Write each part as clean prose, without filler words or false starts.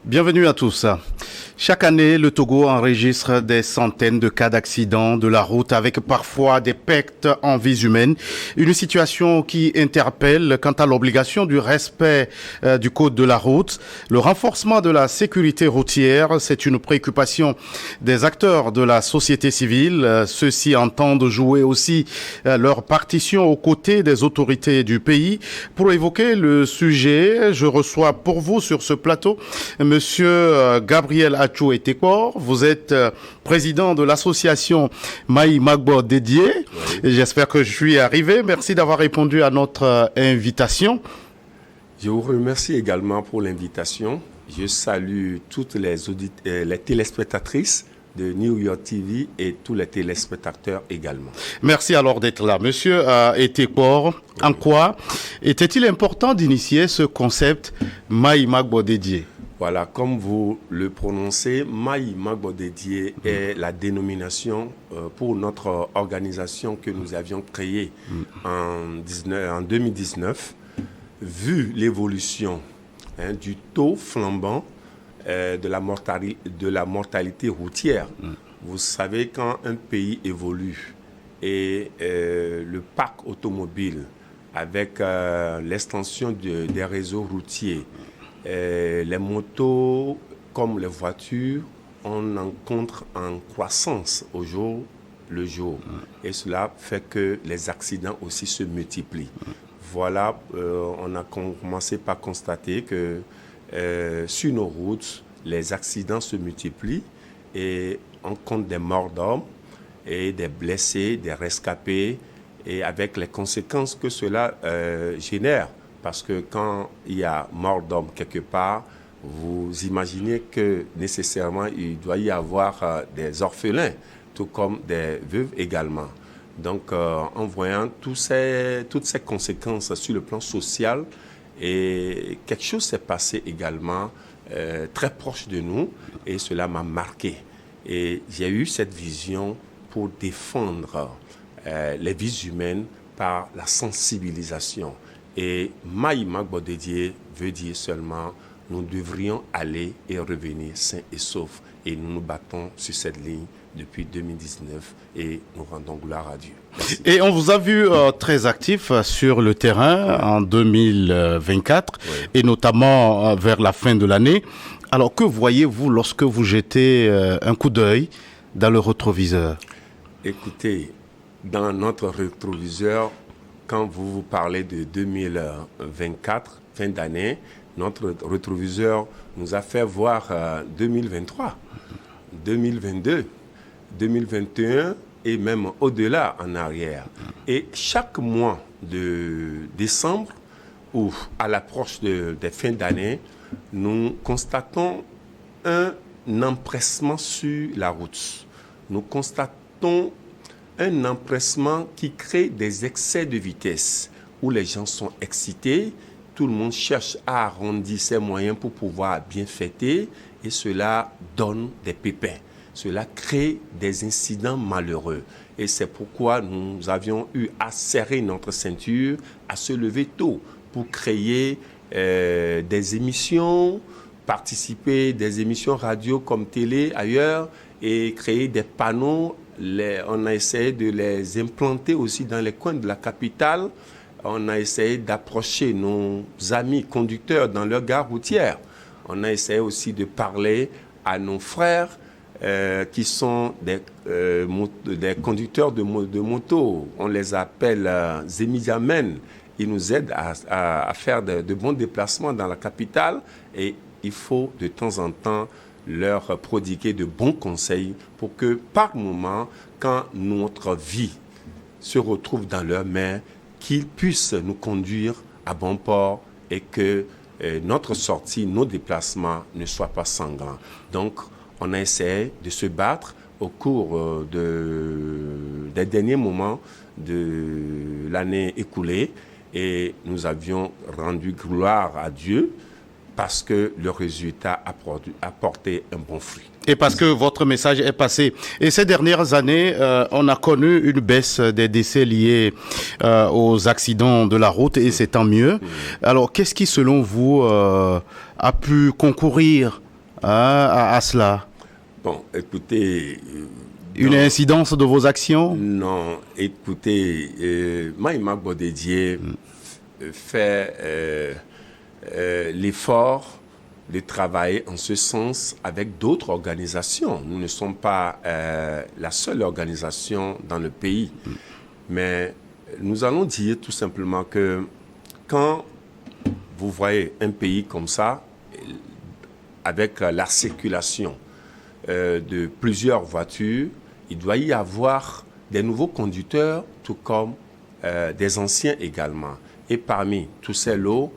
Bienvenue à tous. Chaque année, le Togo enregistre des centaines de cas d'accidents de la route avec parfois des pertes en vies humaines. Une situation qui interpelle quant à l'obligation du respect du code de la route. Le renforcement de la sécurité routière, c'est une préoccupation des acteurs de la société civile. Ceux-ci entendent jouer aussi leur partition aux côtés des autorités du pays. Pour évoquer le sujet, je reçois pour vous sur ce plateau Monsieur Gabriel Achou Etekor, vous êtes président de l'association Maï Magbo Dédié. Oui. J'espère que je suis arrivé. Merci d'avoir répondu à notre invitation. Je vous remercie également pour l'invitation. Je salue toutes les téléspectatrices de New York TV et tous les téléspectateurs également. Merci alors d'être là. Monsieur Etekor, en quoi était-il important d'initier ce concept Maï Magbo Dédié? Voilà, comme vous le prononcez, Maï Magbo Dédié est la dénomination pour notre organisation que nous avions créée en 2019. Vu l'évolution du taux flambant de la mortalité routière, vous savez, quand un pays évolue et le parc automobile avec l'extension des réseaux routiers, les motos comme les voitures, on rencontre en croissance au jour le jour. Et cela fait que les accidents aussi se multiplient. Voilà, on a commencé par constater que sur nos routes, les accidents se multiplient et on compte des morts d'hommes et des blessés, des rescapés, et avec les conséquences que cela génère. Parce que quand il y a mort d'homme quelque part, vous imaginez que nécessairement il doit y avoir des orphelins, tout comme des veuves également. Donc en voyant toutes ces conséquences sur le plan social, et quelque chose s'est passé également très proche de nous et cela m'a marqué. Et j'ai eu cette vision pour défendre les vies humaines par la sensibilisation. Et Maï Magbo Dédié veut dire seulement nous devrions aller et revenir sains et saufs. Et nous nous battons sur cette ligne depuis 2019 et nous rendons gloire à Dieu. Merci. Et on vous a vu très actif sur le terrain en 2024 et notamment vers la fin de l'année. Alors que voyez-vous lorsque vous jetez un coup d'œil dans le rétroviseur? Écoutez, dans notre rétroviseur, quand vous parlez de 2024, fin d'année, notre rétroviseur nous a fait voir 2023, 2022, 2021 et même au-delà en arrière. Et chaque mois de décembre ou à l'approche des fins d'année, nous constatons un empressement sur la route. Nous constatons un empressement qui crée des excès de vitesse où les gens sont excités, tout le monde cherche à arrondir ses moyens pour pouvoir bien fêter et cela donne des pépins. Cela crée des incidents malheureux et c'est pourquoi nous avions eu à serrer notre ceinture, à se lever tôt pour créer des émissions, participer des émissions radio comme télé ailleurs et créer des panneaux. On a essayé de les implanter aussi dans les coins de la capitale. On a essayé d'approcher nos amis conducteurs dans leur gare routière. On a essayé aussi de parler à nos frères qui sont des conducteurs de moto. On les appelle Zemidiamen. Ils nous aident à faire de bons déplacements dans la capitale et il faut de temps en temps leur prodiguer de bons conseils pour que par moment, quand notre vie se retrouve dans leurs mains, qu'ils puissent nous conduire à bon des et que notre sortie, nos déplacements ne soient pas sanglants. Donc, on a essayé de se battre au cours des derniers moments de l'année écoulée et nous avions rendu gloire à Dieu parce que le résultat a porté un bon fruit. Et parce que votre message est passé. Et ces dernières années, on a connu une baisse des décès liés aux accidents de la route et c'est tant mieux. Alors, qu'est-ce qui, selon vous, a pu concourir à cela? Bon, écoutez... Une incidence de vos actions? Non, écoutez, Maïma Bodedier fait l'effort de travailler en ce sens avec d'autres organisations. Nous ne sommes pas la seule organisation dans le pays. Mais nous allons dire tout simplement que quand vous voyez un pays comme ça, avec la circulation de plusieurs voitures, il doit y avoir des nouveaux conducteurs, tout comme des anciens également. Et parmi tous ces lots,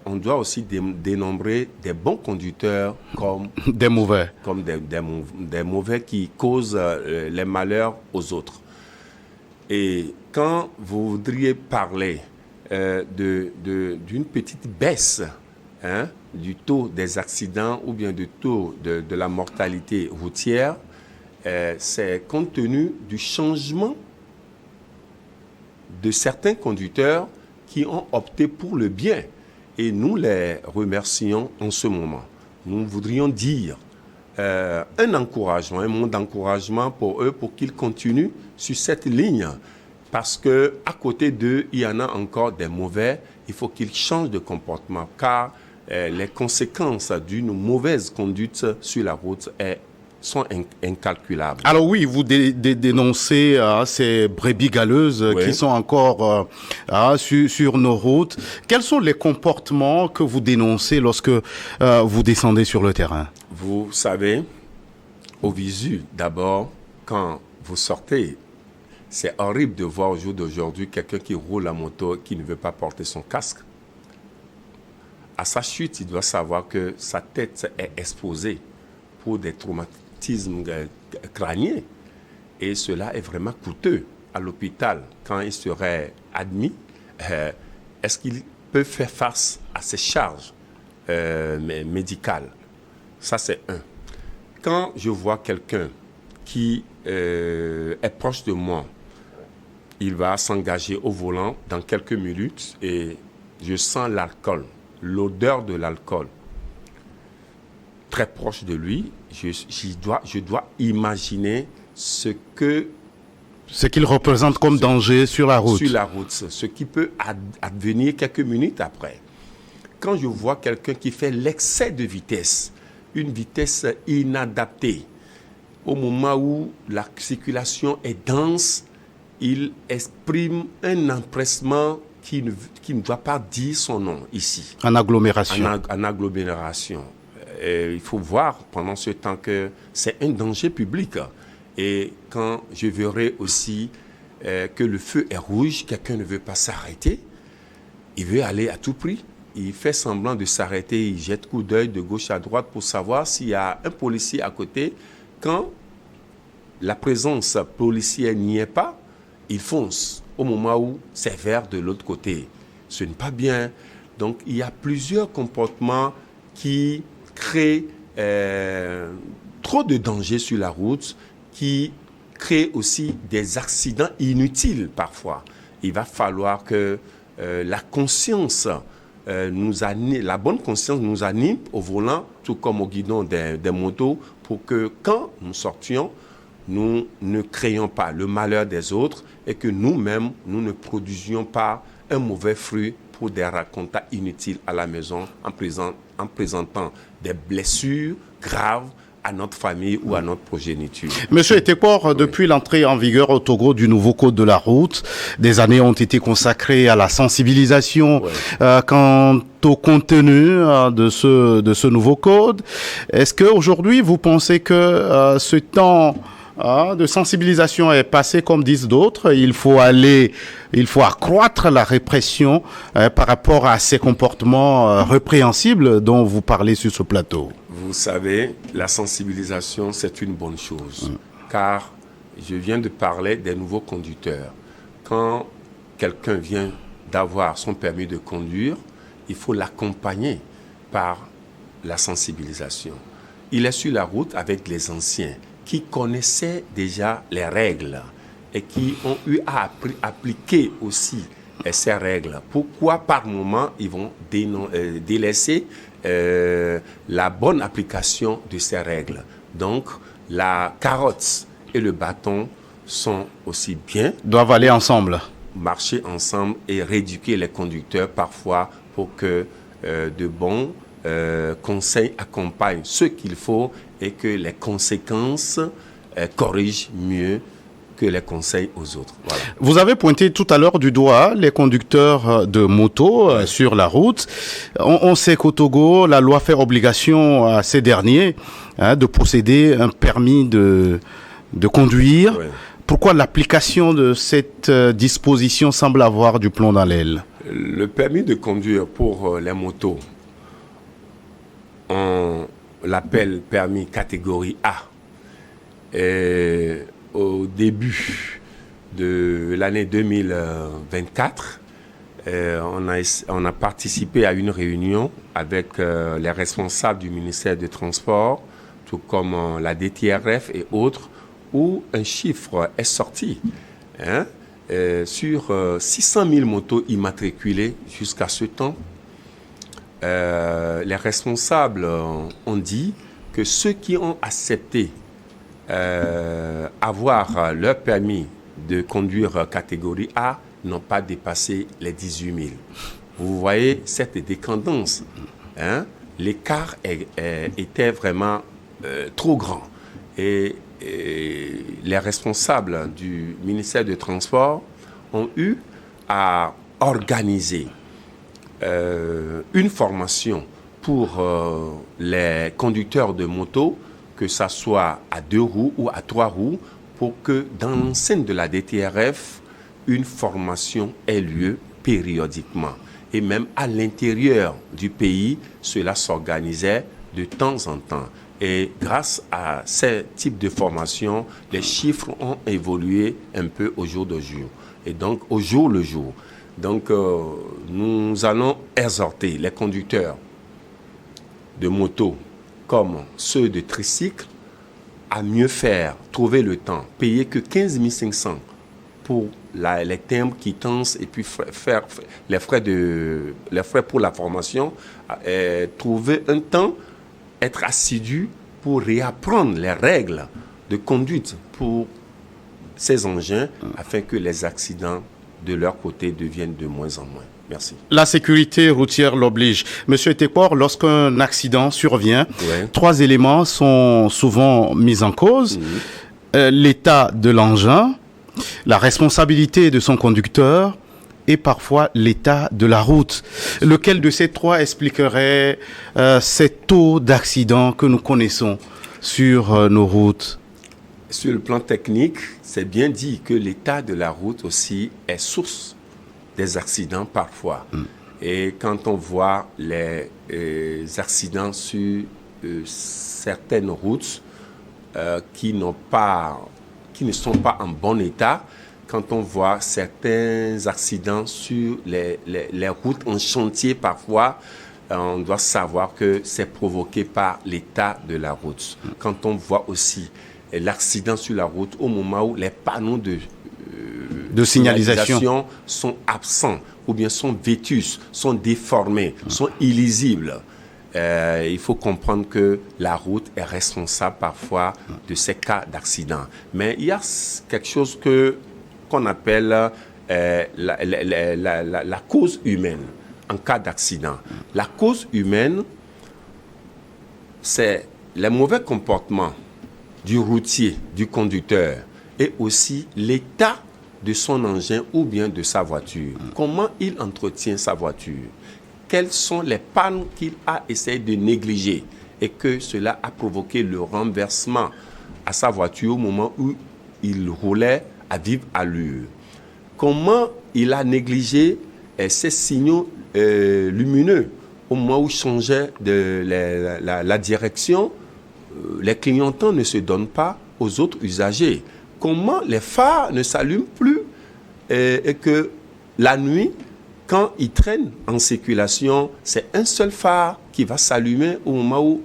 on doit aussi dénombrer des bons conducteurs comme des mauvais, comme des mauvais qui causent les malheurs aux autres. Et quand vous voudriez parler d'une petite baisse du taux des accidents ou bien du taux de la mortalité routière, c'est compte tenu du changement de certains conducteurs qui ont opté pour le bien. Et nous les remercions en ce moment. Nous voudrions dire un encouragement, un mot d'encouragement pour eux, pour qu'ils continuent sur cette ligne. Parce qu'à côté d'eux, il y en a encore des mauvais. Il faut qu'ils changent de comportement, car les conséquences d'une mauvaise conduite sur la route sont incalculables. Alors oui, vous dénoncez ces brebis galeuses qui sont encore sur nos routes. Quels sont les comportements que vous dénoncez lorsque vous descendez sur le terrain? Vous savez, au visu, d'abord, quand vous sortez, c'est horrible de voir au jour d'aujourd'hui quelqu'un qui roule la moto qui ne veut pas porter son casque. À sa chute, il doit savoir que sa tête est exposée pour des traumatismes crâniens. Et cela est vraiment coûteux. À l'hôpital, quand il serait admis, est-ce qu'il peut faire face à ces charges médicales? Ça, c'est un. Quand je vois quelqu'un qui est proche de moi, il va s'engager au volant dans quelques minutes et je sens l'alcool, l'odeur de l'alcool très proche de lui. Je dois imaginer ce qu'il représente comme danger sur la route. Sur la route, ce qui peut advenir quelques minutes après. Quand je vois quelqu'un qui fait l'excès de vitesse, une vitesse inadaptée, au moment où la circulation est dense, il exprime un empressement qui ne doit pas dire son nom ici. En agglomération. En agglomération. Il faut voir pendant ce temps que c'est un danger public. Et quand je verrai aussi que le feu est rouge, quelqu'un ne veut pas s'arrêter, il veut aller à tout prix. Il fait semblant de s'arrêter, il jette coup d'œil de gauche à droite pour savoir s'il y a un policier à côté. Quand la présence policière n'y est pas, il fonce au moment où c'est vert de l'autre côté. Ce n'est pas bien. Donc, il y a plusieurs comportements qui créent trop de dangers sur la route, qui créent aussi des accidents inutiles parfois. Il va falloir que la conscience la bonne conscience nous anime au volant, tout comme au guidon des motos, pour que quand nous sortions, nous ne créions pas le malheur des autres et que nous-mêmes, nous ne produisions pas un mauvais fruit pour des racontats inutiles à la maison en présentant des blessures graves à notre famille ou à notre progéniture. Monsieur Etekpor, depuis l'entrée en vigueur au Togo du nouveau code de la route, des années ont été consacrées à la sensibilisation quant au contenu de ce nouveau code. Est-ce qu'aujourd'hui, vous pensez que ce temps de sensibilisation est passé comme disent d'autres? Il faut accroître la répression par rapport à ces comportements répréhensibles dont vous parlez sur ce plateau. Vous savez, la sensibilisation, c'est une bonne chose, car je viens de parler des nouveaux conducteurs. Quand quelqu'un vient d'avoir son permis de conduire, il faut l'accompagner par la sensibilisation. Il est sur la route avec les anciens qui connaissaient déjà les règles et qui ont eu à appliquer aussi ces règles. Pourquoi par moment ils vont délaisser la bonne application de ces règles. Donc, la carotte et le bâton sont aussi bien. Doivent aller ensemble. Marcher ensemble et rééduquer les conducteurs parfois pour que de bons conseils accompagnent ce qu'il faut et que les conséquences corrigent mieux que les conseils aux autres. Voilà. Vous avez pointé tout à l'heure du doigt les conducteurs de moto sur la route. On sait qu'au Togo, la loi fait obligation à ces derniers de posséder un permis de conduire. Ouais. Pourquoi l'application de cette disposition semble avoir du plomb dans l'aile? Le permis de conduire pour les motos, on l'appelle permis catégorie A. Et au début de l'année 2024, on a participé à une réunion avec les responsables du ministère des Transports, tout comme la DTRF et autres, où un chiffre est sorti sur 600 000 motos immatriculées jusqu'à ce temps. Les responsables ont dit que ceux qui ont accepté avoir leur permis de conduire catégorie A n'ont pas dépassé les 18 000. Vous voyez cette décadence. L'écart était vraiment trop grand. Et les responsables du ministère des Transports ont eu à organiser une formation pour les conducteurs de moto, que ça soit à 2 roues ou à 3 roues, pour que dans l'enceinte de la DTRF, une formation ait lieu périodiquement. Et même à l'intérieur du pays, cela s'organisait de temps en temps. Et grâce à ces types de formations, les chiffres ont évolué un peu au jour le jour. Et donc, au jour le jour. Donc, nous allons exhorter les conducteurs de moto comme ceux de tricycle à mieux faire, trouver le temps, payer que 15 500 pour les timbres, quittances et puis faire les frais pour la formation, trouver un temps, être assidu pour réapprendre les règles de conduite pour ces engins afin que les accidents de leur côté deviennent de moins en moins. Merci. La sécurité routière l'oblige. Monsieur Tekor, lorsqu'un accident survient, 3 éléments sont souvent mis en cause. L'état de l'engin, la responsabilité de son conducteur et parfois l'état de la route. Lequel de ces 3 expliquerait ces taux d'accidents que nous connaissons sur nos routes? Sur le plan technique, c'est bien dit que l'état de la route aussi est source des accidents parfois. Et quand on voit les accidents sur certaines routes qui ne sont pas en bon état, quand on voit certains accidents sur les routes en chantier parfois, on doit savoir que c'est provoqué par l'état de la route. Quand on voit aussi l'accident sur la route au moment où les panneaux de signalisation sont absents ou bien sont vétus, sont déformés, sont illisibles. Il faut comprendre que la route est responsable parfois de ces cas d'accident. Mais il y a quelque chose qu'on appelle la cause humaine en cas d'accident. La cause humaine, c'est les mauvais comportements du routier, du conducteur, et aussi l'état de son engin ou bien de sa voiture. Comment il entretient sa voiture? Quelles sont les pannes qu'il a essayé de négliger et que cela a provoqué le renversement à sa voiture au moment où il roulait à vive allure? Comment il a négligé ces signaux lumineux au moment où il changeait la direction? Les clignotants ne se donnent pas aux autres usagers. Comment les phares ne s'allument plus et que la nuit, quand ils traînent en circulation, c'est un seul phare qui va s'allumer au moment où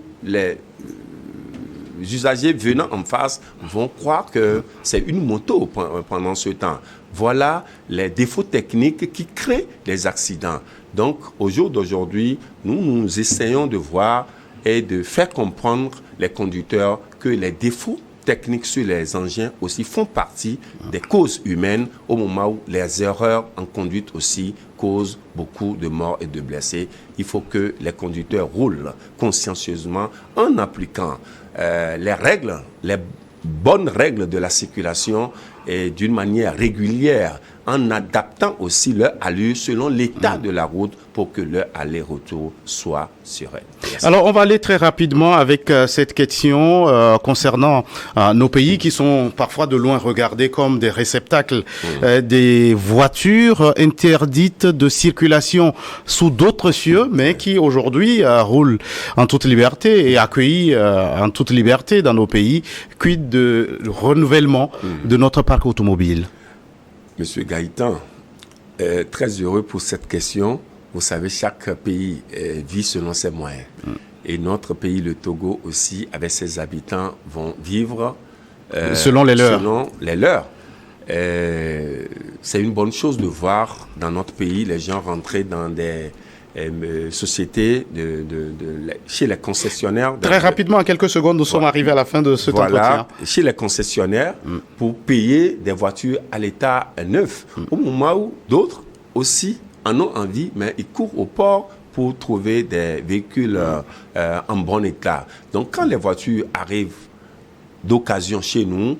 usagers venant en face vont croire que c'est une moto pendant ce temps. Voilà les défauts techniques qui créent les accidents. Donc, au jour d'aujourd'hui, nous essayons de voir et de faire comprendre les conducteurs que les défauts techniques sur les engins aussi font partie des causes humaines au moment où les erreurs en conduite aussi causent beaucoup de morts et de blessés. Il faut que les conducteurs roulent consciencieusement en appliquant les règles, les bonnes règles de la circulation et d'une manière régulière, en adaptant aussi leur allure selon l'état de la route pour que leur aller-retour soit serein. Alors, on va aller très rapidement avec cette question concernant nos pays qui sont parfois de loin regardés comme des réceptacles des voitures interdites de circulation sous d'autres cieux, mais qui aujourd'hui roulent en toute liberté et accueillis en toute liberté dans nos pays. Quid de renouvellement de notre parc automobile? Monsieur Gaëtan, très heureux pour cette question. Vous savez, chaque pays vit selon ses moyens. Et notre pays, le Togo aussi, avec ses habitants, vont vivre selon les leurs. Selon les leurs. C'est une bonne chose de voir dans notre pays les gens rentrer dans des sociétés, chez les concessionnaires. Très rapidement, en quelques secondes, nous sommes arrivés à la fin de ce entretien. Chez les concessionnaires, pour payer des voitures à l'état neuf. Au moment où d'autres aussi en ont envie, mais ils courent au port pour trouver des véhicules en bon état. Donc, quand les voitures arrivent d'occasion chez nous,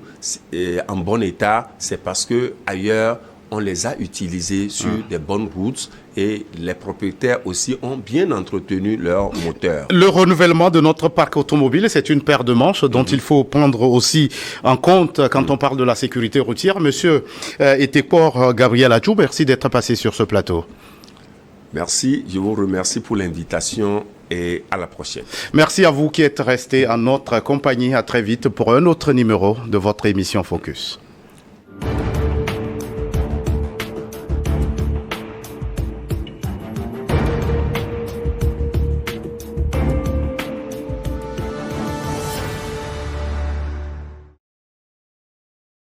en bon état, c'est parce que ailleurs on les a utilisés sur des bonnes routes et les propriétaires aussi ont bien entretenu leur moteur. Le renouvellement de notre parc automobile, c'est une paire de manches dont il faut prendre aussi en compte quand on parle de la sécurité routière. Monsieur Etekpor Gabriel Adjou, merci d'être passé sur ce plateau. Merci, je vous remercie pour l'invitation et à la prochaine. Merci à vous qui êtes restés en notre compagnie. À très vite pour un autre numéro de votre émission Focus.